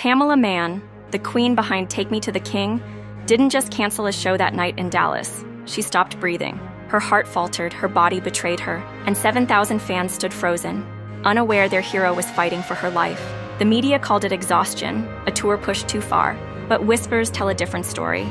Tamela Mann, the queen behind Take Me to the King, didn't just cancel a show that night in Dallas. She stopped breathing. Her heart faltered, her body betrayed her, and 7,000 fans stood frozen, unaware their hero was fighting for her life. The media called it exhaustion, a tour pushed too far, but whispers tell a different story.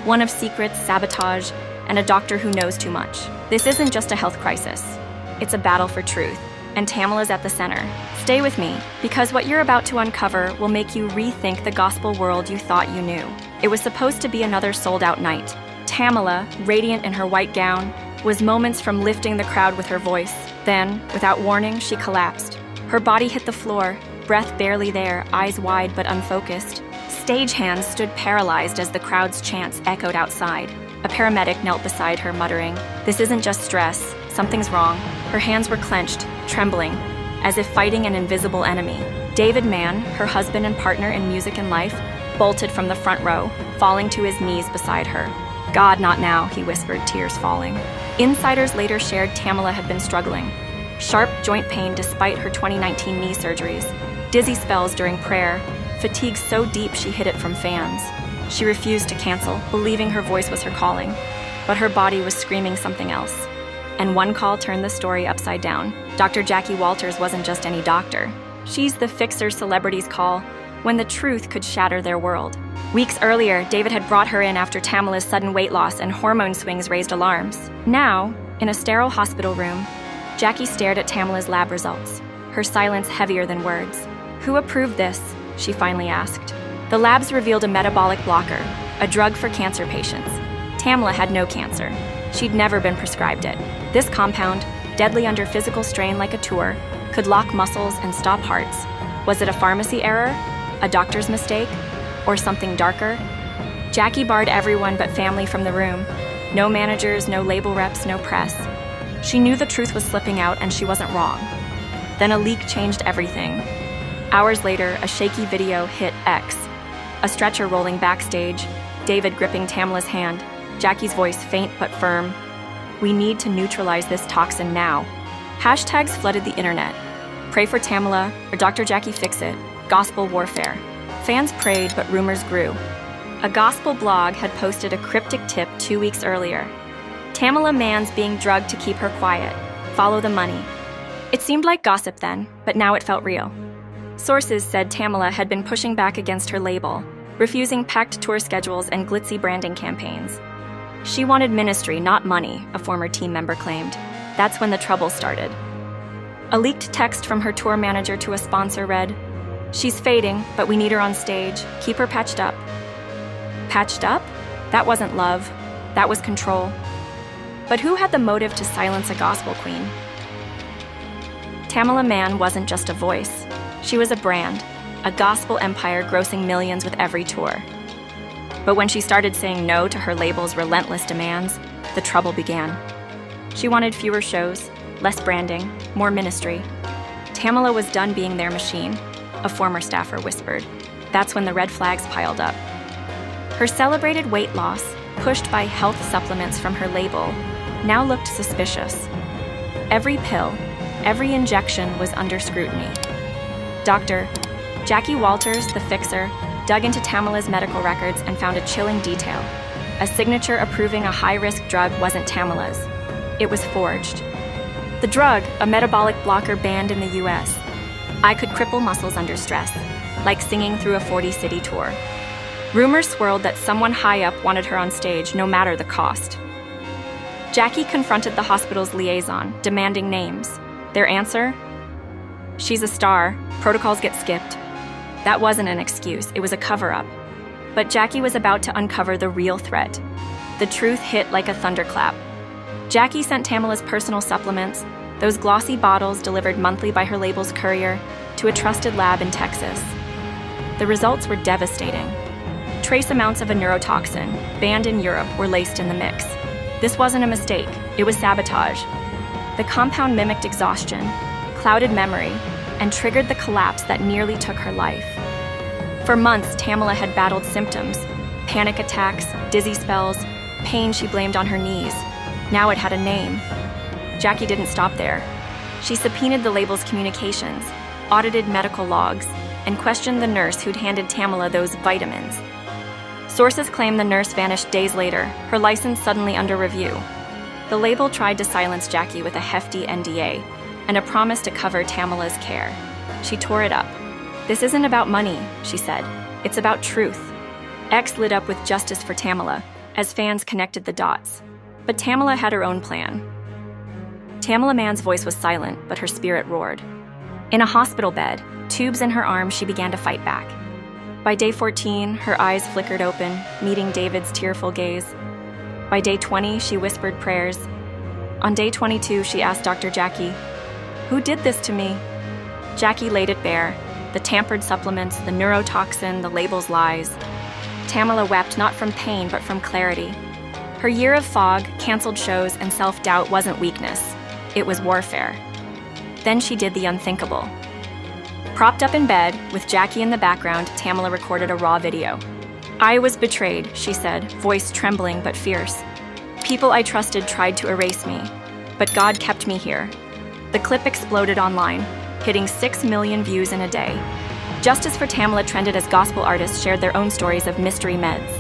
One of secrets, sabotage, and a doctor who knows too much. This isn't just a health crisis. It's a battle for truth, and Tamela's at the center. Stay with me, because what you're about to uncover will make you rethink the gospel world you thought you knew. It was supposed to be another sold-out night. Tamela, radiant in her white gown, was moments from lifting the crowd with her voice. Then, without warning, she collapsed. Her body hit the floor, breath barely there, eyes wide but unfocused. Stagehands stood paralyzed as the crowd's chants echoed outside. A paramedic knelt beside her, muttering, "This isn't just stress. Something's wrong." Her hands were clenched, trembling, as if fighting an invisible enemy. David Mann, her husband and partner in music and life, bolted from the front row, falling to his knees beside her. "God, not now," he whispered, tears falling. Insiders later shared Tamela had been struggling. Sharp joint pain despite her 2019 knee surgeries, dizzy spells during prayer, fatigue so deep she hid it from fans. She refused to cancel, believing her voice was her calling, but her body was screaming something else. And one call turned the story upside down. Dr. Jackie Walters wasn't just any doctor. She's the fixer celebrities call when the truth could shatter their world. Weeks earlier, David had brought her in after Tamela's sudden weight loss and hormone swings raised alarms. Now, in a sterile hospital room, Jackie stared at Tamela's lab results, her silence heavier than words. "Who approved this?" she finally asked. The labs revealed a metabolic blocker, a drug for cancer patients. Tamela had no cancer. She'd never been prescribed it. This compound, deadly under physical strain like a tumor, could lock muscles and stop hearts. Was it a pharmacy error? A doctor's mistake? Or something darker? Jackie barred everyone but family from the room. No managers, no label reps, no press. She knew the truth was slipping out and she wasn't wrong. Then a leak changed everything. Hours later, a shaky video hit X. A stretcher rolling backstage, David gripping Tamela's hand, Jackie's voice faint but firm. "We need to neutralize this toxin now." Hashtags flooded the internet. "Pray for Tamela," or "Dr. Jackie fix it," gospel warfare. Fans prayed, but rumors grew. A gospel blog had posted a cryptic tip 2 weeks earlier. "Tamela Mann's being drugged to keep her quiet. Follow the money." It seemed like gossip then, but now it felt real. Sources said Tamela had been pushing back against her label, refusing packed tour schedules and glitzy branding campaigns. She wanted ministry, not money, a former team member claimed. That's when the trouble started. A leaked text from her tour manager to a sponsor read, "She's fading, but we need her on stage. Keep her patched up." Patched up? That wasn't love. That was control. But who had the motive to silence a gospel queen? Tamela Mann wasn't just a voice. She was a brand, a gospel empire grossing millions with every tour. But when she started saying no to her label's relentless demands, the trouble began. She wanted fewer shows, less branding, more ministry. Tamela was done being their machine, a former staffer whispered. That's when the red flags piled up. Her celebrated weight loss, pushed by health supplements from her label, now looked suspicious. Every pill, every injection was under scrutiny. Dr. Jackie Walters, the fixer, dug into Tamela's medical records and found a chilling detail. A signature approving a high-risk drug wasn't Tamela's. It was forged. The drug, a metabolic blocker banned in the US. I could cripple muscles under stress, like singing through a 40-city tour. Rumors swirled that someone high up wanted her on stage, no matter the cost. Jackie confronted the hospital's liaison, demanding names. Their answer? "She's a star. Protocols get skipped." That wasn't an excuse, it was a cover-up. But Jackie was about to uncover the real threat. The truth hit like a thunderclap. Jackie sent Tamela's personal supplements, those glossy bottles delivered monthly by her label's courier, to a trusted lab in Texas. The results were devastating. Trace amounts of a neurotoxin, banned in Europe, were laced in the mix. This wasn't a mistake, it was sabotage. The compound mimicked exhaustion, clouded memory, and triggered the collapse that nearly took her life. For months, Tamela had battled symptoms, panic attacks, dizzy spells, pain she blamed on her knees. Now it had a name. Jackie didn't stop there. She subpoenaed the label's communications, audited medical logs, and questioned the nurse who'd handed Tamela those vitamins. Sources claim the nurse vanished days later, her license suddenly under review. The label tried to silence Jackie with a hefty NDA and a promise to cover Tamela's care. She tore it up. "This isn't about money," she said. "It's about truth." X lit up with justice for Tamela as fans connected the dots. But Tamela had her own plan. Tamela Mann's voice was silent, but her spirit roared. In a hospital bed, tubes in her arms, she began to fight back. By day 14, her eyes flickered open, meeting David's tearful gaze. By day 20, she whispered prayers. On day 22, she asked Dr. Jackie, "Who did this to me?" Jackie laid it bare, the tampered supplements, the neurotoxin, the label's lies. Tamela wept not from pain, but from clarity. Her year of fog, canceled shows, and self-doubt wasn't weakness. It was warfare. Then she did the unthinkable. Propped up in bed, with Jackie in the background, Tamela recorded a raw video. "I was betrayed," she said, voice trembling but fierce. "People I trusted tried to erase me, but God kept me here." The clip exploded online, hitting 6 million views in a day. Justice for Tamela trended as gospel artists shared their own stories of mystery meds.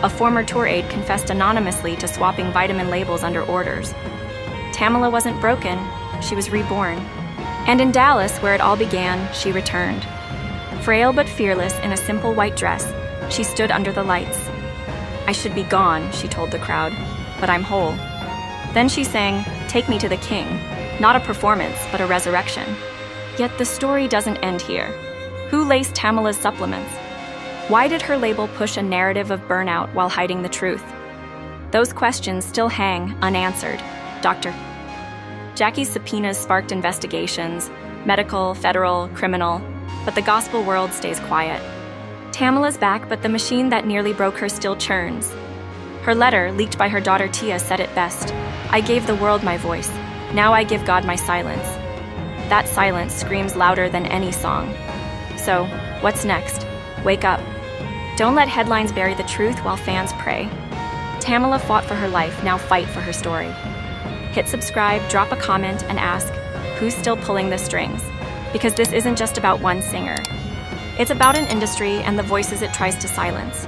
A former tour aide confessed anonymously to swapping vitamin labels under orders. Tamela wasn't broken, she was reborn. And in Dallas, where it all began, she returned. Frail but fearless in a simple white dress, she stood under the lights. "I should be gone," she told the crowd, "but I'm whole." Then she sang, "Take Me to the King," not a performance, but a resurrection. Yet the story doesn't end here. Who laced Tamela's supplements? Why did her label push a narrative of burnout while hiding the truth? Those questions still hang unanswered. Dr. Jackie's subpoenas sparked investigations, medical, federal, criminal, but the gospel world stays quiet. Tamela's back, but the machine that nearly broke her still churns. Her letter, leaked by her daughter Tia, said it best. "I gave the world my voice. Now I give God my silence." That silence screams louder than any song. So, what's next? Wake up. Don't let headlines bury the truth while fans pray. Tamela fought for her life, now fight for her story. Hit subscribe, drop a comment, and ask, who's still pulling the strings? Because this isn't just about one singer. It's about an industry and the voices it tries to silence.